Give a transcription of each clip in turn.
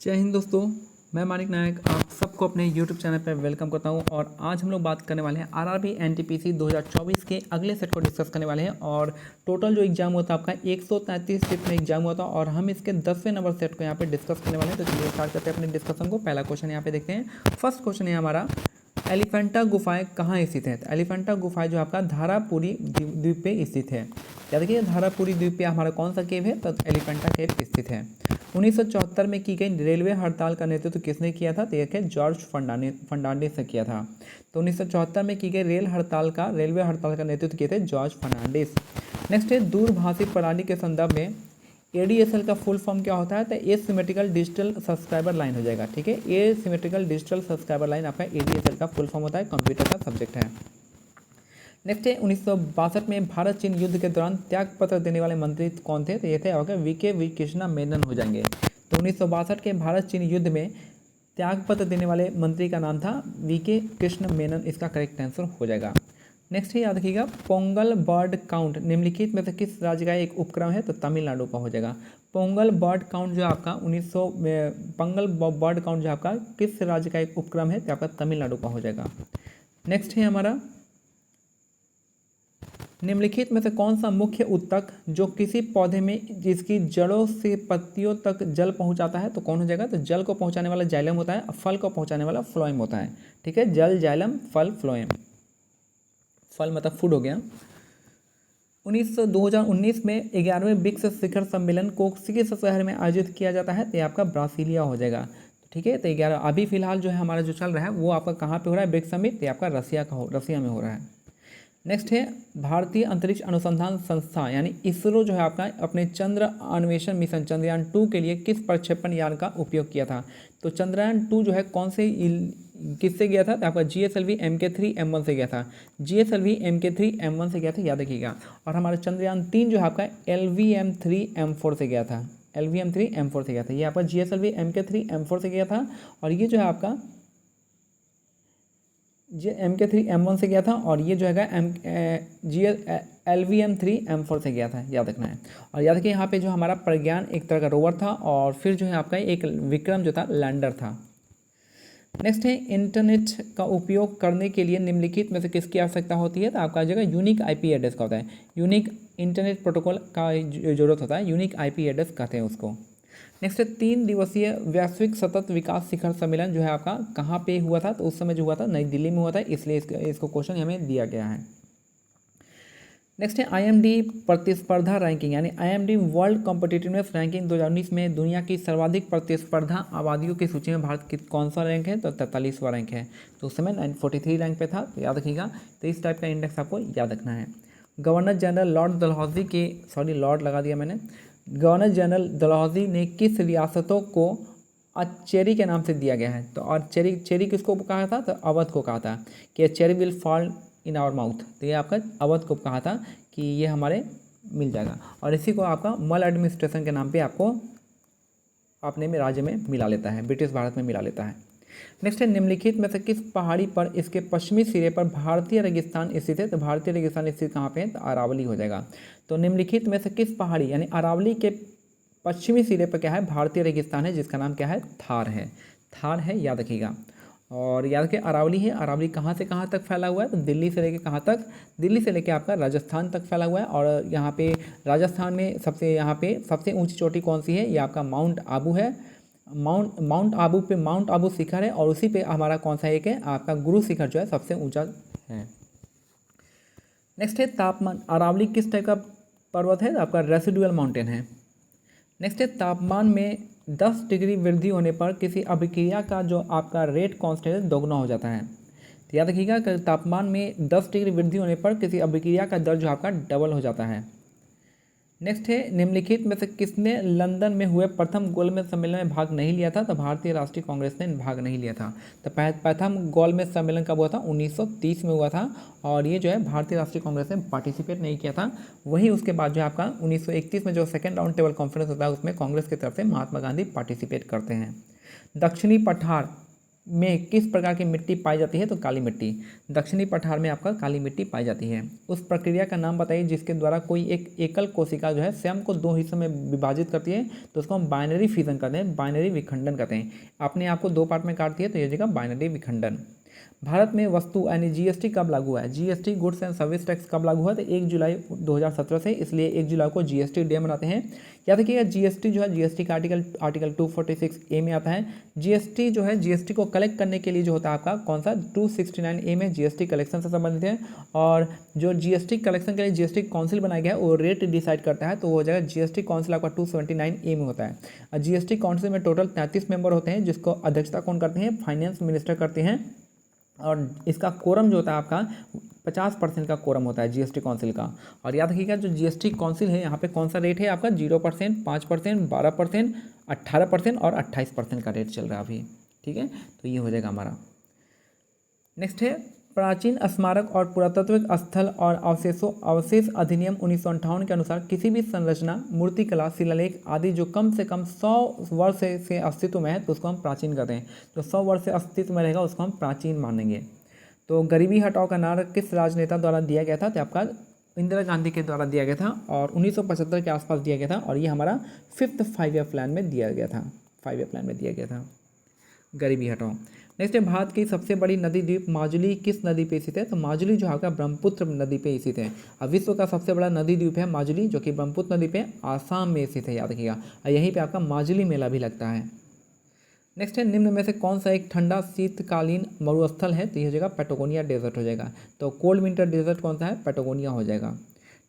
जय हिंद दोस्तों, मैं मानिक नायक आप सबको अपने YouTube चैनल पर वेलकम करता हूं। और आज हम लोग बात करने वाले हैं आरआरबी एनटीपीसी 2024 के अगले सेट को डिस्कस करने वाले हैं। और टोटल जो एग्जाम हुआ था आपका 133 शिफ्ट में एग्जाम हुआ था और हम इसके 10वें नंबर सेट को यहाँ पे डिस्कस करने वाले हैं। तो चलिए स्टार्ट करते हैं अपने डिस्कशन को। पहला क्वेश्चन यहाँ पे देखते हैं। फर्स्ट क्वेश्चन है हमारा, एलिफेंटा गुफाएं कहाँ स्थित है। तो एलिफेंटा गुफाएं जो आपका धारापुरी द्वीप पे स्थित है। याद रखिए धारापुरी द्वीप पे हमारा कौन सा केव है, तो एलिफेंटा केव स्थित है। 1974 में की गई रेलवे हड़ताल का नेतृत्व किसने किया था, तो एक है जॉर्ज फर्नांडिस ने किया था। तो 1974 में की गई रेलवे हड़ताल का नेतृत्व किए थे जॉर्ज फर्नांडिस। नेक्स्ट है, दूरभाषी प्रणाली के संदर्भ में एडीएसएल का फुल फॉर्म क्या होता है, तो एसिमेट्रिकल डिजिटल सब्सक्राइबर लाइन हो जाएगा। ठीक है, एसिमेट्रिकल डिजिटल सब्सक्राइबर लाइन आपका एडीएसएल का फुल फॉर्म होता है, कंप्यूटर का सब्जेक्ट है। नेक्स्ट है, 1962 में भारत चीन युद्ध के दौरान त्यागपत्र देने वाले मंत्री कौन थे, तो ये थे आपके वी कृष्णा मेनन हो जाएंगे। तो 1962 के भारत चीन युद्ध में त्यागपत्र देने वाले मंत्री का नाम था वी कृष्ण मेनन, इसका करेक्ट आंसर हो जाएगा। नेक्स्ट है, याद रखिएगा, पोंगल बर्ड काउंट निम्नलिखित में से किस राज्य का एक उपक्रम है, तो तमिलनाडु का हो जाएगा। पोंगल बर्ड काउंट जो आपका पोंगल बर्ड काउंट जो आपका किस राज्य का एक उपक्रम है, तो आपका तमिलनाडु का हो जाएगा। नेक्स्ट है हमारा, निम्नलिखित में से कौन सा मुख्य ऊतक जो किसी पौधे में जिसकी जड़ों से पत्तियों तक जल पहुंचाता है, तो कौन हो जाएगा, तो जल को पहुंचाने वाला जाइलम होता है, फल को पहुंचाने वाला फ्लोएम होता है। ठीक है, जल जाइलम फल फ्लोएम, फल मतलब फूड हो गया। 2019 में 11वें ब्रिक्स शिखर सम्मेलन को किस शहर में आयोजित किया जाता है, तो ये आपका ब्रासीलिया हो जाएगा। ठीक है, तो 11 अभी फिलहाल जो है हमारा जो चल रहा है वो आपका कहाँ पे हो रहा है, ब्रिक्स समिट, ये आपका रसिया में हो रहा है। नेक्स्ट है, भारतीय अंतरिक्ष अनुसंधान संस्था यानी इसरो जो है आपका अपने चंद्र अन्वेषण मिशन चंद्रयान-2 के लिए किस प्रक्षेपण यान का उपयोग किया था। तो चंद्रयान-2 जो है कौन से किससे गया था, तो आपका GSLV Mk3 M1 से गया था। GSLV Mk3 M1 से गया था, याद रखिएगा। और हमारा चंद्रयान-3 जो है आपका LVM3 M4 से गया था, LVM3 M4 से गया था। ये आपका GSLV Mk3 M4 से गया था और ये जो है आपका Mk3 M1 से गया था और ये जो है LVM3 M4 से गया था, याद रखना है। और याद रखिए यहाँ पे जो हमारा प्रज्ञान एक तरह का रोवर था और फिर जो है आपका एक विक्रम जो था लैंडर था। नेक्स्ट है, इंटरनेट का उपयोग करने के लिए निम्नलिखित में से किसकी आवश्यकता होती है, तो आपका जगह यूनिक IP एड्रेस का होता है। यूनिक इंटरनेट प्रोटोकॉल का जरूरत होता है, यूनिक IP एड्रेस कहते हैं उसको। नेक्स्ट है, 3 दिवसीय वैश्विक सतत विकास शिखर सम्मेलन जो है आपका कहाँ पे हुआ था, तो उस समय जो हुआ था नई दिल्ली में हुआ था, इसलिए इसको क्वेश्चन हमें दिया गया है। नेक्स्ट है, IMD प्रतिस्पर्धा रैंकिंग यानी IMD वर्ल्ड कॉम्पिटिटिवनेस रैंकिंग 2019 में दुनिया की सर्वाधिक प्रतिस्पर्धा आबादियों की सूची में भारत की कौन सा रैंक है, तो 43वां रैंक है। तो उस समय 943 रैंक पे था, तो याद रखिएगा। तो इस टाइप का इंडेक्स आपको याद रखना है। गवर्नर जनरल लॉर्ड लगा दिया मैंने। गवर्नर जनरल डलहौजी ने किस रियासतों को अचेरी के नाम से दिया गया है, तो और चेरी किसको कहा था, तो अवध को कहा था कि cherry will fall in our mouth. तो ये आपका अवध को कहा था कि ये हमारे मिल जाएगा और इसी को आपका मल एडमिनिस्ट्रेशन के नाम पे आपको अपने में राज्य में मिला लेता है, ब्रिटिश भारत में मिला लेता है। नेक्स्ट है, निम्नलिखित में से किस पहाड़ी पर इसके पश्चिमी सिरे पर भारतीय रेगिस्तान स्थित है, तो भारतीय रेगिस्तान स्थित कहाँ पे है, तो अरावली हो जाएगा। तो निम्नलिखित में से किस पहाड़ी यानी अरावली के पश्चिमी सिरे पर क्या है, भारतीय रेगिस्तान है, जिसका नाम क्या है, थार है, याद रखिएगा। और याद रखिए अरावली है, अरावली कहाँ से कहाँ तक फैला हुआ है, तो दिल्ली से लेके कहाँ तक, दिल्ली से लेके आपका राजस्थान तक फैला हुआ है। और यहाँ पे राजस्थान में सबसे ऊँची चोटी कौन सी है, ये आपका माउंट आबू है। माउंट आबू शिखर है और उसी पे हमारा कौन सा एक है, आपका गुरु शिखर जो है सबसे ऊंचा है। नेक्स्ट है, तापमान अरावली किस टाइप का पर्वत है, आपका रेसिडुअल माउंटेन है। नेक्स्ट है, तापमान में 10 डिग्री वृद्धि होने पर किसी अभिक्रिया का जो आपका रेट कांस्टेंट दोगुना हो जाता है। तो याद रखिएगा कि तापमान में 10 डिग्री वृद्धि होने पर किसी अभिक्रिया का दर जो आपका डबल हो जाता है। नेक्स्ट है, निम्नलिखित में से किसने लंदन में हुए प्रथम गोलमेज सम्मेलन में भाग नहीं लिया था, तो भारतीय राष्ट्रीय कांग्रेस ने भाग नहीं लिया था। तो प्रथम गोलमेज सम्मेलन कब हुआ था, 1930 में हुआ था और ये जो है भारतीय राष्ट्रीय कांग्रेस ने पार्टिसिपेट नहीं किया था। वहीं उसके बाद जो आपका 1931 में जो सेकेंड राउंड टेबल कॉन्फ्रेंस होता है उसमें कांग्रेस की तरफ से महात्मा गांधी पार्टिसिपेट करते हैं। दक्षिणी पठार में किस प्रकार की मिट्टी पाई जाती है? तो काली मिट्टी। दक्षिणी पठार में आपका काली मिट्टी पाई जाती है। उस प्रक्रिया का नाम बताइए जिसके द्वारा कोई एक एकल कोशिका जो है स्वयं को दो हिस्सों में विभाजित करती है, तो उसको हम बाइनरी फिजन कहते हैं, बाइनरी विखंडन कहते हैं। अपने आप को दो पार्ट में काटती है तो ये जगह बाइनरी विखंडन। भारत में वस्तु यानी जीएसटी कब लागू हुआ है? GST goods and service tax कब लागू हुआ? तो 1 जुलाई 2017 से, इसलिए 1 जुलाई को जीएसटी डे मनाते हैं। याद रखिएगा जीएसटी जो है, जीएसटी का आर्टिकल 246A में आता है। जीएसटी जो है, जीएसटी को कलेक्ट करने के लिए जो होता है आपका कौन सा 269A में जीएसटी कलेक्शन से संबंधित है। और जो जीएसटी कलेक्शन के लिए जीएसटी काउंसिल बनाया गया है वो रेट डिसाइड करता है, तो वो जगह जीएसटी काउंसिल आपका 279A में होता है। और जीएसटी काउंसिल में टोटल 33 मेंबर होते हैं, जिसको अध्यक्षता कौन करते हैं? फाइनेंस मिनिस्टर करते हैं। और इसका कोरम जो होता है आपका 50% का कोरम होता है जीएसटी काउंसिल का। और याद रखिएगा जो जीएसटी काउंसिल है यहाँ पे कौन सा रेट है आपका? 0%, 5%, 12%, 18% और 28% का रेट चल रहा है अभी। ठीक है, तो ये हो जाएगा हमारा। नेक्स्ट है प्राचीन स्मारक और पुरातत्व स्थल और अवशेष अधिनियम 1958 के अनुसार किसी भी संरचना, मूर्तिकला, शिलालेख आदि जो कम से कम 100 वर्ष से अस्तित्व में है तो उसको हम प्राचीन कहते हैं। जो 100 वर्ष से अस्तित्व में रहेगा उसको हम प्राचीन मानेंगे। तो गरीबी हटाओ का नारा किस राजनेता द्वारा दिया गया था? तो आपका इंदिरा गांधी के द्वारा दिया गया था और 1975 के आसपास दिया गया था। और ये हमारा 5th 5 ईयर प्लान में दिया गया था, 5 ईयर प्लान में दिया गया था गरीबी हटाओ। नेक्स्ट है भारत की सबसे बड़ी नदी द्वीप माजुली किस नदी पे स्थित है? तो माजुली जो है ब्रह्मपुत्र नदी पे स्थित है। और विश्व का सबसे बड़ा नदी द्वीप है माजुली, जो कि ब्रह्मपुत्र नदी पे आसाम में स्थित है, याद रखिएगा। और यहीं पे आपका माजुली मेला भी लगता है। नेक्स्ट है निम्न में से कौन सा एक ठंडा शीतकालीन मरुस्थल है? तो यह हो जाएगा पैटागोनिया डेजर्ट हो जाएगा। तो कोल्ड विंटर डेजर्ट कौन सा है? पैटागोनिया हो जाएगा।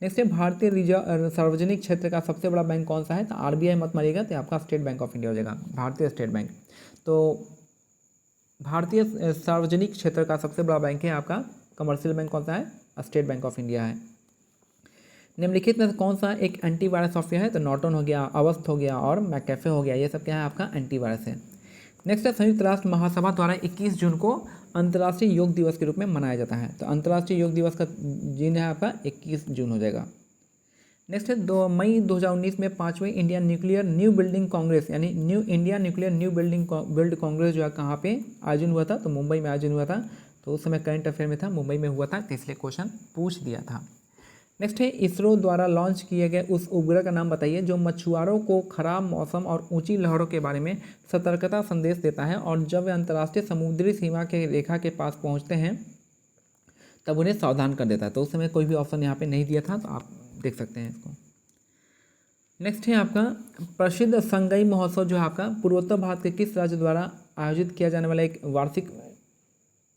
नेक्स्ट है भारतीय रिजर्व सार्वजनिक क्षेत्र का सबसे बड़ा बैंक कौन सा है? तो आरबीआई मत मारिएगा, तो आपका स्टेट बैंक ऑफ इंडिया हो जाएगा, भारतीय स्टेट बैंक। तो भारतीय सार्वजनिक क्षेत्र का सबसे बड़ा बैंक है आपका कमर्शियल बैंक कौन सा है? स्टेट बैंक ऑफ इंडिया है। निम्नलिखित में से कौन सा एक एंटीवायरस सॉफ्टवेयर है? तो नॉर्टन हो गया, अवस्थ हो गया और मैकेफे हो गया, ये सब क्या है? आपका एंटीवायरस है। नेक्स्ट है संयुक्त राष्ट्र महासभा द्वारा 21 जून को अंतर्राष्ट्रीय योग दिवस के रूप में मनाया जाता है। तो अंतर्राष्ट्रीय योग दिवस का दिन है आपका 21 जून हो जाएगा। नेक्स्ट है 2 मई 2019 में 5वें Indian Nuclear New Building Congress यानी New India Nuclear New Build Congress जो है कहाँ पे आयोजन हुआ था? तो मुंबई में आयोजन हुआ था। तो उस समय करंट अफेयर में था, मुंबई में हुआ था, तो इसलिए क्वेश्चन पूछ दिया था। नेक्स्ट है इसरो द्वारा लॉन्च किए गए उस उपग्रह का नाम बताइए जो मछुआरों को खराब मौसम और ऊंची लहरों के बारे में सतर्कता संदेश देता है, और जब वे अंतर्राष्ट्रीय समुद्री सीमा के रेखा के पास पहुँचते हैं तब उन्हें सावधान कर देता है। तो उस समय कोई भी ऑप्शन यहाँ पे नहीं दिया था, तो आप देख सकते हैं इसको। नेक्स्ट है आपका प्रसिद्ध संगई महोत्सव जो है आपका पूर्वोत्तर भारत के किस राज्य द्वारा आयोजित किया जाने वाला एक वार्षिक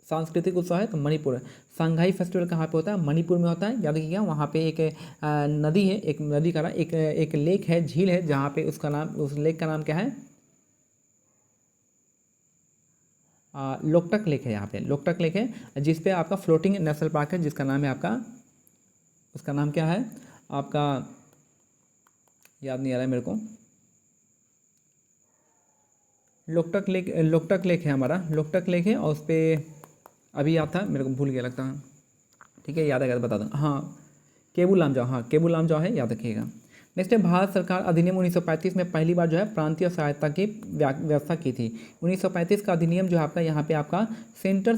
सांस्कृतिक उत्सव है? तो मणिपुर। संघाई फेस्टिवल कहाँ पे होता है? मणिपुर में होता है। याद रखिएगा वहाँ पे एक नदी है, एक नदी का एक लेक है, झील है, जहाँ पे उसका नाम, उस लेक का नाम क्या है? लोकटक लेक है। यहाँ पे लोकटक लेक है जिस पे आपका फ्लोटिंग नेशनल पार्क है, जिसका नाम है आपका, उसका नाम क्या है आपका? याद नहीं आ रहा है मेरे को। लोकटक लेक है हमारा, लोकटक लेक है। और उस पर अभी याद था, मेरे को भूल गया लगता है। ठीक है, याद आएगा तो बता दूँ। हाँ, केबुल लामजाओ, हाँ केबुल लामजाओ है, याद रखिएगा। नेक्स्ट है भारत सरकार अधिनियम 1935 में पहली बार जो है प्रांतीय सहायता की व्यवस्था की थी। 1935 का अधिनियम जो है आपका यहाँ पे आपका सेंटर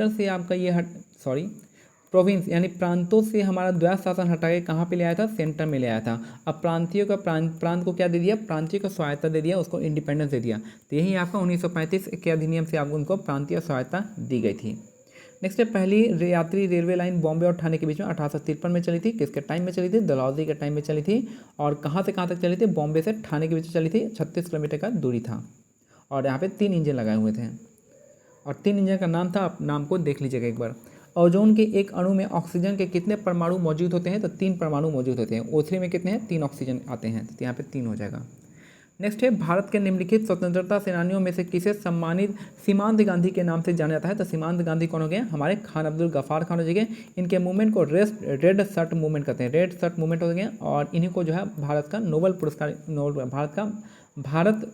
से आपका ये प्रोविंस यानी प्रांतों से हमारा द्वैध शासन हटा के कहाँ पे ले आया था? सेंटर में ले आया था। अब प्रांतीय का प्रांत को क्या दे दिया? प्रांतीय को सहायता दे दिया, उसको इंडिपेंडेंस दे दिया। तो यही आपका 1935 के अधिनियम से आपको उनको प्रांतीय सहायता दी गई थी। नेक्स्ट है पहली यात्री रेलवे लाइन बॉम्बे और ठाणे के बीच में 1853 में चली थी। किसके टाइम में चली थी? डलहौजी के टाइम में चली थी। और कहाँ से कहाँ तक चली थी? बॉम्बे से ठाणे के बीच में चली थी। 36 किलोमीटर का दूरी था। और यहाँ पे 3 इंजन लगाए हुए थे, और 3 इंजन का नाम था, आप नाम को देख लीजिएगा एक बार। ओजोन के एक अणु में ऑक्सीजन के कितने परमाणु मौजूद होते हैं? तो 3 परमाणु मौजूद होते हैं। O3 में कितने हैं? 3 ऑक्सीजन आते हैं, तो यहाँ पे 3 हो जाएगा। नेक्स्ट है भारत के निम्नलिखित स्वतंत्रता सेनानियों में से किसे सम्मानित सीमांत गांधी के नाम से जाना जाता है? तो सीमांत गांधी कौन हो गए? हमारे खान अब्दुल गफ्फार खान हो गए। इनके मूवमेंट को रेड शर्ट मूवमेंट कहते हैं, रेड शर्ट मूवमेंट हो गए। और इन्हीं को जो है भारत का नोबेल पुरस्कार, भारत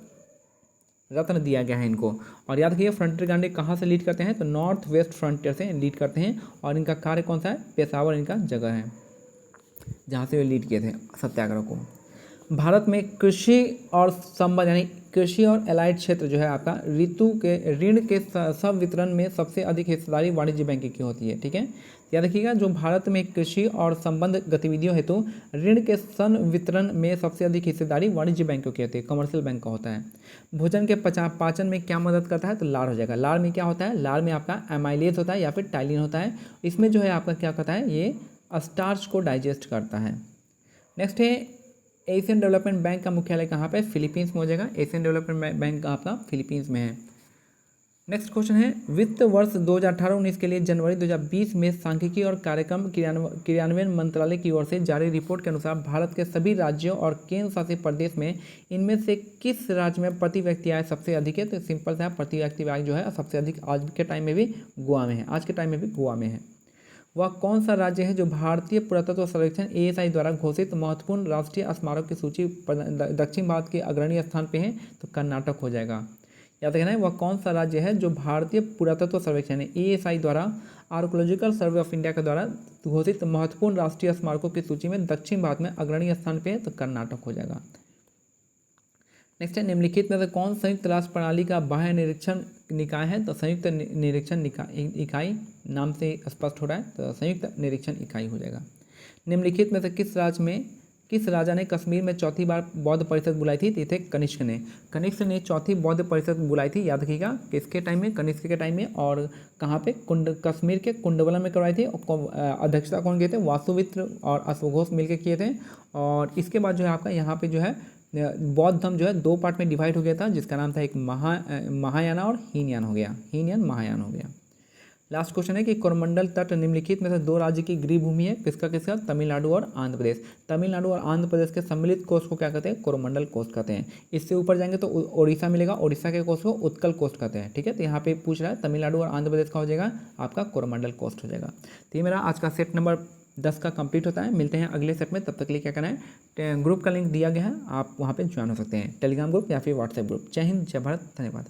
रत्न दिया गया है इनको। और याद रखिए फ्रंटियर गांधी कहाँ से लीड करते हैं? तो नॉर्थ वेस्ट फ्रंटियर से लीड करते हैं। और इनका कार्य कौन सा है? पेशावर इनका जगह है जहाँ से वे लीड किए थे सत्याग्रह को। भारत में कृषि और संबंध यानी कृषि और एलाइड क्षेत्र जो है आपका ऋतु के ऋण के सब वितरण में सबसे अधिक हिस्सेदारी वाणिज्य बैंक की होती है। ठीक है, याद रखिएगा, जो भारत में कृषि और संबंध गतिविधियों हेतु ऋण के सन वितरण में सबसे अधिक हिस्सेदारी वाणिज्य बैंकों की होती है, कमर्शियल बैंक का होता है। भोजन के पाचन में क्या मदद करता है, तो लार हो जाएगा। लार में क्या होता है, लार में आपका एमाइलेज होता है या फिर टाइलिन होता है। इसमें जो है आपका क्या करता है, ये स्टार्च को डाइजेस्ट करता है। नेक्स्ट है एशियन डेवलपमेंट बैंक का मुख्यालय कहाँ पे, फिलीपींस में हो जाएगा। एशियन डेवलपमेंट बैंक का आपका फिलीपींस में है। नेक्स्ट क्वेश्चन है, वित्त वर्ष 2018-19 के लिए जनवरी 2020 में सांख्यिकी और कार्यक्रम क्रियान्वयन मंत्रालय की ओर से जारी रिपोर्ट के अनुसार भारत के सभी राज्यों और केंद्र शासित प्रदेश में इनमें से किस राज्य में प्रति व्यक्ति आय सबसे अधिक है, तो सिंपल सा प्रति व्यक्ति आय जो है सबसे अधिक आज के टाइम में भी गोवा में है, आज के टाइम में भी गोवा में है। वह कौन सा राज्य है जो भारतीय पुरातत्व सर्वेक्षण ASI द्वारा घोषित महत्वपूर्ण राष्ट्रीय स्मारक की सूची दक्षिण भारत के अग्रणी स्थान पे है, तो कर्नाटक हो जाएगा। याद रखना है, वह कौन सा राज्य है जो भारतीय पुरातत्व सर्वेक्षण ASI द्वारा आर्कोलॉजिकल सर्वे ऑफ इंडिया के द्वारा घोषित महत्वपूर्ण राष्ट्रीय स्मारकों की सूची में दक्षिण भारत में अग्रणी स्थान पे है, तो कर्नाटक हो जाएगा। नेक्स्ट है, निम्नलिखित में से कौन संयुक्त राष्ट्र प्रणाली का बाह्य निरीक्षण निकाय है, तो संयुक्त निरीक्षण इकाई नाम से स्पष्ट हो रहा है, तो संयुक्त निरीक्षण इकाई हो जाएगा। निम्नलिखित में से किस राजा ने कश्मीर में चौथी बार बौद्ध परिषद बुलाई थी, तो थे कनिष्क ने। कनिष्क ने चौथी बौद्ध परिषद बुलाई थी, याद रखिएगा, किसके टाइम में, कनिष्क के टाइम में। और कहाँ पे, कश्मीर के कुंडवला में करवाई थी। अध्यक्षता कौन किए थे, वासुमित्र और अश्वघोष मिलकर किए थे। और इसके बाद जो है आपका यहाँ पे जो है बौद्ध धर्म जो है 2 पार्ट में डिवाइड हो गया था, जिसका नाम था एक महायाना और हीनयान हो गया, हीनयान महायान हो गया। लास्ट क्वेश्चन है कि कोरोमंडल तट निम्नलिखित में से 2 राज्य की गृह भूमि है, किसका किसका, तमिलनाडु और आंध्र प्रदेश। तमिलनाडु और आंध्र प्रदेश के सम्मिलित कोस्ट को क्या कहते हैं, कोरोमंडल कोस्ट कहते हैं। इससे ऊपर जाएंगे तो ओडिशा मिलेगा, ओडिशा के कोस्ट को उत्कल कोस्ट कहते हैं। ठीक है, तो यहाँ पे पूछ रहा है तमिलनाडु और आंध्र प्रदेश का हो जाएगा आपका कोरोमंडल कोस्ट हो जाएगा। तो ये मेरा आज का सेट नंबर 10 का कंप्लीट होता है। मिलते हैं अगले सेट में, तब तक के लिए क्या करना है, ग्रुप का लिंक दिया गया है, आप वहाँ पे ज्वाइन हो सकते हैं, टेलीग्राम ग्रुप या फिर व्हाट्सएप ग्रुप। जय हिंद, जय भारत, धन्यवाद।